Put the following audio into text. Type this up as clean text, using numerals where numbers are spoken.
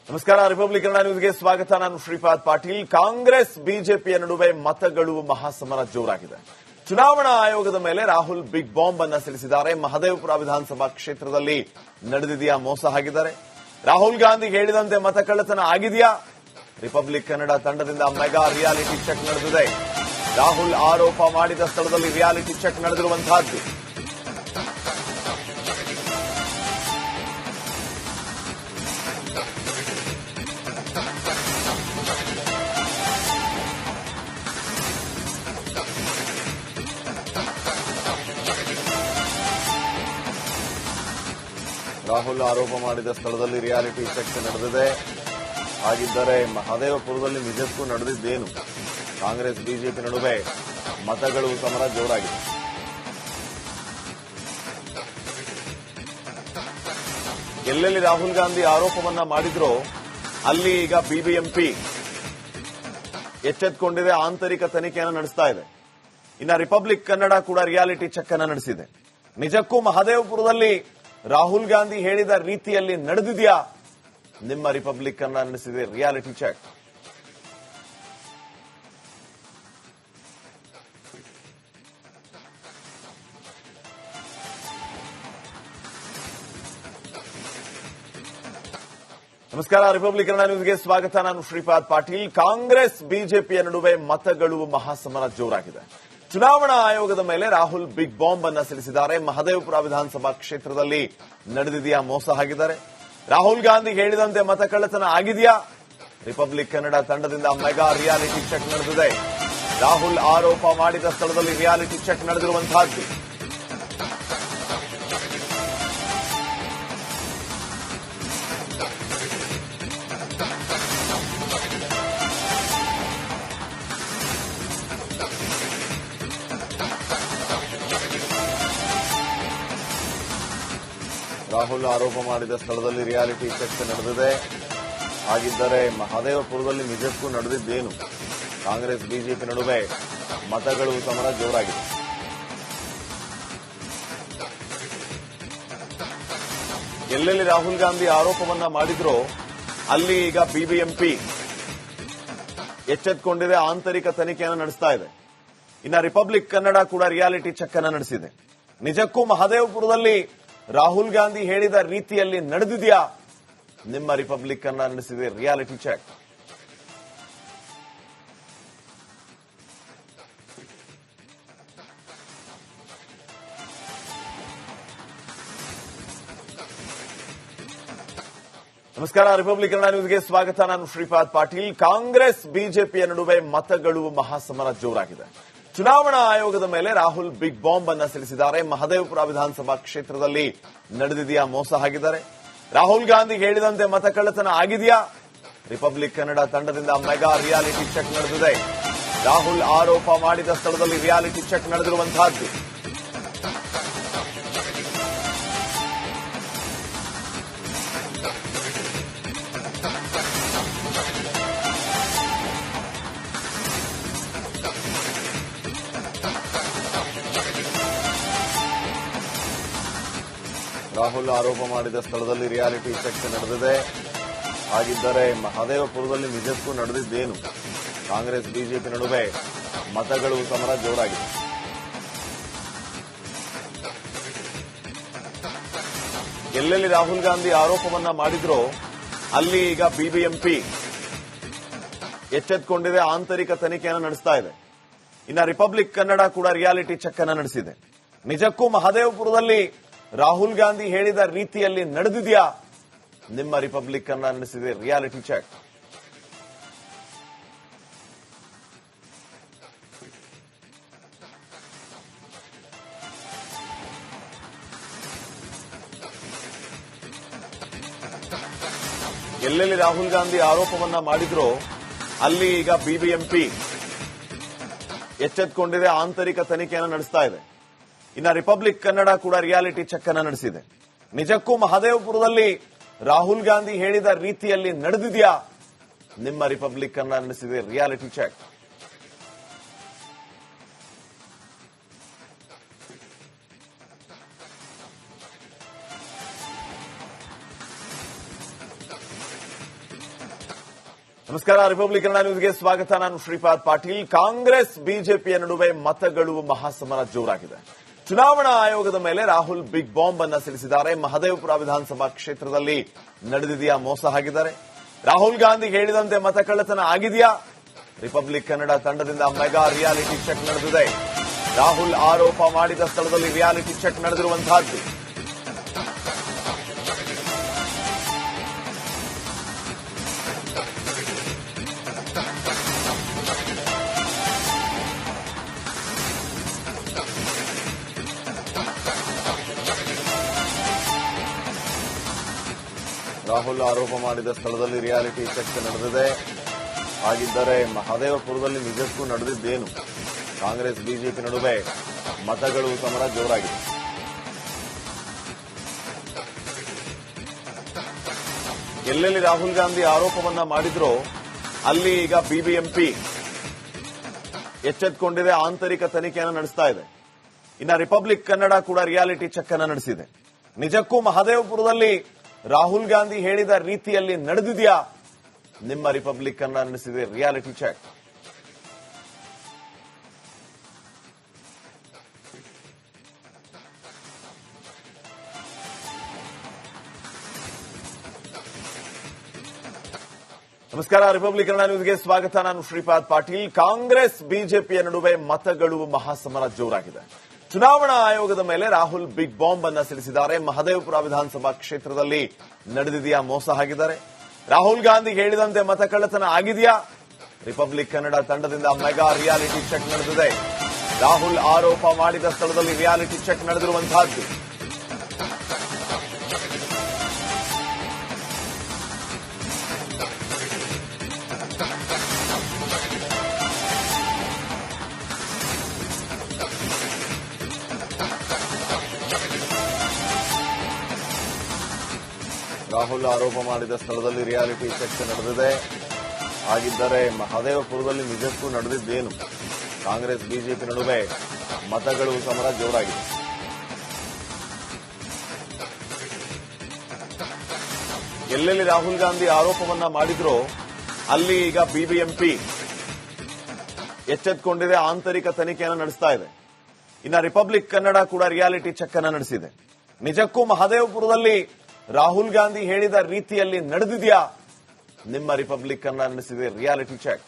ನಮಸ್ಕಾರ. ರಿಪಬ್ಲಿಕ್ ಕನ್ನಡ ನ್ಯೂಸ್ಗೆ ಸ್ವಾಗತ. ನಾನು ಶ್ರೀಪಾದ್ ಪಾಟೀಲ್. ಕಾಂಗ್ರೆಸ್ ಬಿಜೆಪಿಯ ನಡುವೆ ಮತಗಳು ಮಹಾಸಮರ ಜೋರಾಗಿದೆ. ಚುನಾವಣಾ ಆಯೋಗದ ಮೇಲೆ ರಾಹುಲ್ ಬಿಗ್ ಬಾಂಬ್ ಅನ್ನ ಸಿಡಿಸಿದ್ದಾರೆ. ಮಹದೇವಪುರ ವಿಧಾನಸಭಾ ಕ್ಷೇತ್ರದಲ್ಲಿ ನಡೆದಿದೆಯಾ ಮೋಸ ಆಗಿದ್ದಾರೆ. ರಾಹುಲ್ ಗಾಂಧಿ ಹೇಳಿದಂತೆ ಮತ ಕಳ್ಳತನ ಆಗಿದೆಯಾ? ರಿಪಬ್ಲಿಕ್ ಕನ್ನಡ ತಂಡದಿಂದ ಮೆಗಾ ರಿಯಾಲಿಟಿ ಚೆಕ್ ನಡೆದಿದೆ. ರಾಹುಲ್ ಆರೋಪ ಮಾಡಿದ ಸ್ಥಳದಲ್ಲಿ ರಿಯಾಲಿಟಿ ಚೆಕ್ ನಡೆದಿರುವಂತಹದ್ದು. ರಾಹುಲ್ ಆರೋಪ ಮಾಡಿದ ಸ್ಥಳದಲ್ಲಿ ರಿಯಾಲಿಟಿ ಚೆಕ್ ನಡೆದಿದೆ. ಹಾಗಿದ್ದರೆ ಮಹದೇವಪುರದಲ್ಲಿ ನಿಜಕ್ಕೂ ನಡೆದಿದ್ದೇನು? ಕಾಂಗ್ರೆಸ್ ಬಿಜೆಪಿ ನಡುವೆ ಮತಗಳು ಸಮರ ಜೋರಾಗಿದೆ. ಎಲ್ಲೆಲ್ಲಿ ರಾಹುಲ್ ಗಾಂಧಿ ಆರೋಪವನ್ನ ಮಾಡಿದ್ರೋ ಅಲ್ಲಿ ಈಗ ಬಿಬಿಎಂಪಿ ಎಚ್ಚೆತ್ತುಕೊಂಡಿದೆ, ಆಂತರಿಕ ತನಿಖೆಯನ್ನು ನಡೆಸ್ತಾ ಇದೆ. ಇನ್ನು ರಿಪಬ್ಲಿಕ್ ಕನ್ನಡ ಕೂಡ ರಿಯಾಲಿಟಿ ಚೆಕ್ ಅನ್ನು ನಡೆಸಿದೆ. ನಿಜಕ್ಕೂ ಮಹದೇವಪುರದಲ್ಲಿ ರಾಹುಲ್ ಗಾಂಧಿ ಹೇಳಿದ ರೀತಿಯಲ್ಲಿ ನಡೆದಿದೆಯಾ? ನಿಮ್ಮ ರಿಪಬ್ಲಿಕ್ ಕನ್ನಡ ನಡೆಸಿದೆ ರಿಯಾಲಿಟಿ ಚೆಕ್. ನಮಸ್ಕಾರ. ರಿಪಬ್ಲಿಕ್ ಕನ್ನಡ ನ್ಯೂಸ್ಗೆ ಸ್ವಾಗತ. ನಾನು ಶ್ರೀಪಾದ್ ಪಾಟೀಲ್. ಕಾಂಗ್ರೆಸ್ ಬಿಜೆಪಿಯ ನಡುವೆ ಮತಗಳು ಮಹಾಸಮರ ಜೋರಾಗಿದೆ. ಚುನಾವಣಾ ಆಯೋಗದ ಮೇಲೆ ರಾಹುಲ್ ಬಿಗ್ ಬಾಂಬ್ ಅನ್ನ ಸಿಡಿಸಿದ್ದಾರೆ. ಮಹದೇವಪುರ ವಿಧಾನಸಭಾ ಕ್ಷೇತ್ರದಲ್ಲಿ ನಡೆದಿದೆಯಾ ಮೋಸ ಆಗಿದ್ದಾರೆ. ರಾಹುಲ್ ಗಾಂಧಿ ಹೇಳಿದಂತೆ ಮತ ಕಳ್ಳತನ ಆಗಿದೆಯಾ? ರಿಪಬ್ಲಿಕ್ ಕನ್ನಡ ತಂಡದಿಂದ ಮೆಗಾ ರಿಯಾಲಿಟಿ ಚೆಕ್ ನಡೆದಿದೆ. ರಾಹುಲ್ ಆರೋಪ ಮಾಡಿದ ಸ್ಥಳದಲ್ಲಿ ರಿಯಾಲಿಟಿ ಚೆಕ್ ನಡೆದಿರುವಂತಹದ್ದು. ರಾಹುಲ್ ಆರೋಪ ಮಾಡಿದ ಸ್ಥಳದಲ್ಲಿ ರಿಯಾಲಿಟಿ ಚೆಕ್ ನಡೆದಿದೆ. ಹಾಗಿದ್ದರೆ ಮಹದೇವಪುರದಲ್ಲಿ ನಿಜಕ್ಕೂ ನಡೆದಿದ್ದೇನು? ಕಾಂಗ್ರೆಸ್ ಬಿಜೆಪಿ ನಡುವೆ ಮತಗಳು ಸಮರ ಜೋರಾಗಿದೆ. ಎಲ್ಲೆಲ್ಲಿ ರಾಹುಲ್ ಗಾಂಧಿ ಆರೋಪವನ್ನ ಮಾಡಿದ್ರೋ ಅಲ್ಲಿ ಈಗ ಬಿಬಿಎಂಪಿ ಎಚ್ಚೆತ್ತುಕೊಂಡಿದೆ, ಆಂತರಿಕ ತನಿಖೆಯನ್ನು ನಡೆಸ್ತಾ ಇದೆ. ಇನ್ನು ರಿಪಬ್ಲಿಕ್ ಕನ್ನಡ ಕೂಡ ರಿಯಾಲಿಟಿ ಚೆಕ್ ಅನ್ನು ನಡೆಸಿದೆ. ನಿಜಕ್ಕೂ ಮಹದೇವಪುರದಲ್ಲಿ ರಾಹುಲ್ ಗಾಂಧಿ ಹೇಳಿದ ರೀತಿಯಲ್ಲಿ ನಡೆದಿದೆಯಾ? ನಿಮ್ಮ ರಿಪಬ್ಲಿಕ್ ಕನ್ನಡ ನಡೆಸಿದೆ ರಿಯಾಲಿಟಿ ಚೆಕ್. ನಮಸ್ಕಾರ. ರಿಪಬ್ಲಿಕ್ ಕನ್ನಡ ನ್ಯೂಸ್ಗೆ ಸ್ವಾಗತ. ನಾನು ಶ್ರೀಪಾದ್ ಪಾಟೀಲ್. ಕಾಂಗ್ರೆಸ್ ಬಿಜೆಪಿಯ ನಡುವೆ ಮತಗಳು ಮಹಾಸಮರ ಜೋರಾಗಿದೆ. ಚುನಾವಣಾ ಆಯೋಗದ ಮೇಲೆ ರಾಹುಲ್ ಬಿಗ್ ಬಾಂಬ್ ಅನ್ನ ಸಿಡಿಸಿದ್ದಾರೆ. ಮಹದೇವಪುರ ವಿಧಾನಸಭಾ ಕ್ಷೇತ್ರದಲ್ಲಿ ನಡೆದಿದೆಯಾ ಮೋಸ ಆಗಿದ್ದಾರೆ. ರಾಹುಲ್ ಗಾಂಧಿ ಹೇಳಿದಂತೆ ಮತ ಕಳ್ಳತನ ಆಗಿದೆಯಾ? ರಿಪಬ್ಲಿಕ್ ಕನ್ನಡ ತಂಡದಿಂದ ಮೆಗಾ ರಿಯಾಲಿಟಿ ಚೆಕ್ ನಡೆದಿದೆ. ರಾಹುಲ್ ಆರೋಪ ಮಾಡಿದ ಸ್ಥಳದಲ್ಲಿ ರಿಯಾಲಿಟಿ ಚೆಕ್ ನಡೆದಿರುವಂತಹದ್ದು. ರಾಹುಲ್ ಆರೋಪ ಮಾಡಿದ ಸ್ಥಳದಲ್ಲಿ ರಿಯಾಲಿಟಿ ಚೆಕ್ ನಡೆದಿದೆ. ಹಾಗಿದ್ದರೆ ಮಹದೇವಪುರದಲ್ಲಿ ನಿಜಕ್ಕೂ ನಡೆದಿದ್ದೇನು? ಕಾಂಗ್ರೆಸ್ ಬಿಜೆಪಿ ನಡುವೆ ಮತಗಳು ಸಮರ ಜೋರಾಗಿದೆ. ಎಲ್ಲೆಲ್ಲಿ ರಾಹುಲ್ ಗಾಂಧಿ ಆರೋಪವನ್ನ ಮಾಡಿದ್ರೋ ಅಲ್ಲಿ ಈಗ ಬಿಬಿಎಂಪಿ ಎಚ್ಚೆತ್ತುಕೊಂಡಿದೆ, ಆಂತರಿಕ ತನಿಖೆಯನ್ನು ನಡೆಸ್ತಾ ಇದೆ. ಇನ್ನು ರಿಪಬ್ಲಿಕ್ ಕನ್ನಡ ಕೂಡ ರಿಯಾಲಿಟಿ ಚೆಕ್ ಅನ್ನು ನಡೆಸಿದೆ. ನಿಜಕ್ಕೂ ಮಹದೇವಪುರದಲ್ಲಿ ರಾಹುಲ್ ಗಾಂಧಿ ಹೇಳಿದ ರೀತಿಯಲ್ಲಿ ನಡೆದಿದೆಯಾ? ನಿಮ್ಮ ರಿಪಬ್ಲಿಕ್ ಕನ್ನಡ ನಡೆಸಿದೆ ರಿಯಾಲಿಟಿ ಚೆಕ್. ಎಲ್ಲೆಲ್ಲಿ ರಾಹುಲ್ ಗಾಂಧಿ ಆರೋಪವನ್ನ ಮಾಡಿದ್ರೋ ಅಲ್ಲಿ ಈಗ ಬಿಬಿಎಂಪಿ ಎಚ್ಚೆತ್ತುಕೊಂಡಿದೆ, ಆಂತರಿಕ ತನಿಖೆಯನ್ನು ನಡೆಸ್ತಾ ಇದೆ. ಇನ್ನು ರಿಪಬ್ಲಿಕ್ ಕನ್ನಡ ಕೂಡ ರಿಯಾಲಿಟಿ ಚೆಕ್ ಅನ್ನು ನಡೆಸಿದೆ. ನಿಜಕ್ಕೂ ಮಹದೇವಪುರದಲ್ಲಿ ರಾಹುಲ್ ಗಾಂಧಿ ಹೇಳಿದ ರೀತಿಯಲ್ಲಿ ನಡೆದಿದೆಯಾ? ನಿಮ್ಮ ರಿಪಬ್ಲಿಕ್ ಕನ್ನಡ ನಡೆಸಿದೆ ರಿಯಾಲಿಟಿ ಚೆಕ್. ನಮಸ್ಕಾರ. ರಿಪಬ್ಲಿಕ್ ಕನ್ನಡ ನ್ಯೂಸ್ಗೆ ಸ್ವಾಗತ. ನಾನು ಶ್ರೀಪಾದ್ ಪಾಟೀಲ್. ಕಾಂಗ್ರೆಸ್ ಬಿಜೆಪಿಯ ನಡುವೆ ಮತಗಳು ಮಹಾಸಮರ ಜೋರಾಗಿದೆ. ಚುನಾವಣಾ ಆಯೋಗದ ಮೇಲೆ ರಾಹುಲ್ ಬಿಗ್ ಬಾಂಬ್ ಅನ್ನ ಸಿಡಿಸಿದ್ದಾರೆ. ಮಹದೇವಪುರ ವಿಧಾನಸಭಾ ಕ್ಷೇತ್ರದಲ್ಲಿ ನಡೆದಿದೆಯಾ ಮೋಸ ಆಗಿದ್ದಾರೆ. ರಾಹುಲ್ ಗಾಂಧಿ ಹೇಳಿದಂತೆ ಮತ ಕಳ್ಳತನ ಆಗಿದೆಯಾ? ರಿಪಬ್ಲಿಕ್ ಕನ್ನಡ ತಂಡದಿಂದ ಮೆಗಾ ರಿಯಾಲಿಟಿ ಚೆಕ್ ನಡೆದಿದೆ. ರಾಹುಲ್ ಆರೋಪ ಮಾಡಿದ ಸ್ಥಳದಲ್ಲಿ ರಿಯಾಲಿಟಿ ಚೆಕ್ ನಡೆದಿರುವಂತಹದ್ದು. ರಾಹುಲ್ ಆರೋಪ ಮಾಡಿದ ಸ್ಥಳದಲ್ಲಿ ರಿಯಾಲಿಟಿ ಚೆಕ್ ನಡೆದಿದೆ. ಹಾಗಿದ್ದರೆ ಮಹದೇವಪುರದಲ್ಲಿ ನಿಜಕ್ಕೂ ನಡೆದಿದ್ದೇನು? ಕಾಂಗ್ರೆಸ್ ಬಿಜೆಪಿ ನಡುವೆ ಮತಗಳು ಸಮರ ಜೋರಾಗಿದೆ. ಎಲ್ಲೆಲ್ಲಿ ರಾಹುಲ್ ಗಾಂಧಿ ಆರೋಪವನ್ನ ಮಾಡಿದ್ರೋ ಅಲ್ಲಿ ಈಗ ಬಿಬಿಎಂಪಿ ಎಚ್ಚೆತ್ತುಕೊಂಡಿದೆ, ಆಂತರಿಕ ತನಿಖೆಯನ್ನು ನಡೆಸ್ತಾ ಇದೆ. ಇನ್ನು ರಿಪಬ್ಲಿಕ್ ಕನ್ನಡ ಕೂಡ ರಿಯಾಲಿಟಿ ಚೆಕ್ ಅನ್ನು ನಡೆಸಿದೆ. ನಿಜಕ್ಕೂ ಮಹದೇವಪುರದಲ್ಲಿ ರಾಹುಲ್ ಗಾಂಧಿ ಹೇಳಿದ ರೀತಿಯಲ್ಲಿ ನಡೆದಿದೆಯಾ? ನಿಮ್ಮ ರಿಪಬ್ಲಿಕ್ ಕನ್ನಡ ನಡೆಸಿದೆ ರಿಯಾಲಿಟಿ ಚೆಕ್. ನಮಸ್ಕಾರ. ರಿಪಬ್ಲಿಕ್ ಕನ್ನಡ ನ್ಯೂಸ್ಗೆ ಸ್ವಾಗತ. ನಾನು ಶ್ರೀಪಾದ್ ಪಾಟೀಲ್. ಕಾಂಗ್ರೆಸ್ ಬಿಜೆಪಿಯ ನಡುವೆ ಮತಗಳು ಮಹಾಸಮರ ಜೋರಾಗಿದೆ. ಚುನಾವಣಾ ಆಯೋಗದ ಮೇಲೆ ರಾಹುಲ್ ಬಿಗ್ ಬಾಂಬ್ ಅನ್ನ ಸಿಡಿಸಿದ್ದಾರೆ. ಮಹದೇವಪುರ ವಿಧಾನಸಭಾ ಕ್ಷೇತ್ರದಲ್ಲಿ ನಡೆದಿದೆಯಾ ಮೋಸ ಆಗಿದ್ದಾರೆ. ರಾಹುಲ್ ಗಾಂಧಿ ಹೇಳಿದಂತೆ ಮತ ಕಳ್ಳತನ ಆಗಿದೆಯಾ? ರಿಪಬ್ಲಿಕ್ ಕನ್ನಡ ತಂಡದಿಂದ ಮೆಗಾ ರಿಯಾಲಿಟಿ ಚೆಕ್ ನಡೆದಿದೆ. ರಾಹುಲ್ ಆರೋಪ ಮಾಡಿದ ಸ್ಥಳದಲ್ಲಿ ರಿಯಾಲಿಟಿ ಚೆಕ್ ನಡೆದಿರುವಂತಹದ್ದು. ರಾಹುಲ್ ಆರೋಪ ಮಾಡಿದ ಸ್ಥಳದಲ್ಲಿ ರಿಯಾಲಿಟಿ ಚೆಕ್ ನಡೆದಿದೆ. ಹಾಗಿದ್ದರೆ ಮಹದೇವಪುರದಲ್ಲಿ ನಿಜಕ್ಕೂ ನಡೆದಿದ್ದೇನು? ಕಾಂಗ್ರೆಸ್ ಬಿಜೆಪಿ ನಡುವೆ ಮತಗಳು ಸಮರ ಜೋರಾಗಿದೆ. ಎಲ್ಲೆಲ್ಲಿ ರಾಹುಲ್ ಗಾಂಧಿ ಆರೋಪವನ್ನ ಮಾಡಿದ್ರೋ ಅಲ್ಲಿ ಈಗ ಬಿಬಿಎಂಪಿ ಎಚ್ಚೆತ್ತುಕೊಂಡಿದೆ, ಆಂತರಿಕ ತನಿಖೆಯನ್ನು ನಡೆಸ್ತಾ ಇದೆ. ಇನ್ನು ರಿಪಬ್ಲಿಕ್ ಕನ್ನಡ ಕೂಡ ರಿಯಾಲಿಟಿ ಚೆಕ್ ಅನ್ನು ನಡೆಸಿದೆ. ನಿಜಕ್ಕೂ ಮಹದೇವಪುರದಲ್ಲಿ ರಾಹುಲ್ ಗಾಂಧಿ ಹೇಳಿದ ರೀತಿಯಲ್ಲಿ ನಡೆದಿದೆಯಾ? ನಿಮ್ಮ ರಿಪಬ್ಲಿಕ್ ಕನ್ನಡ ನಡೆಸಿದೆ ರಿಯಾಲಿಟಿ ಚೆಕ್.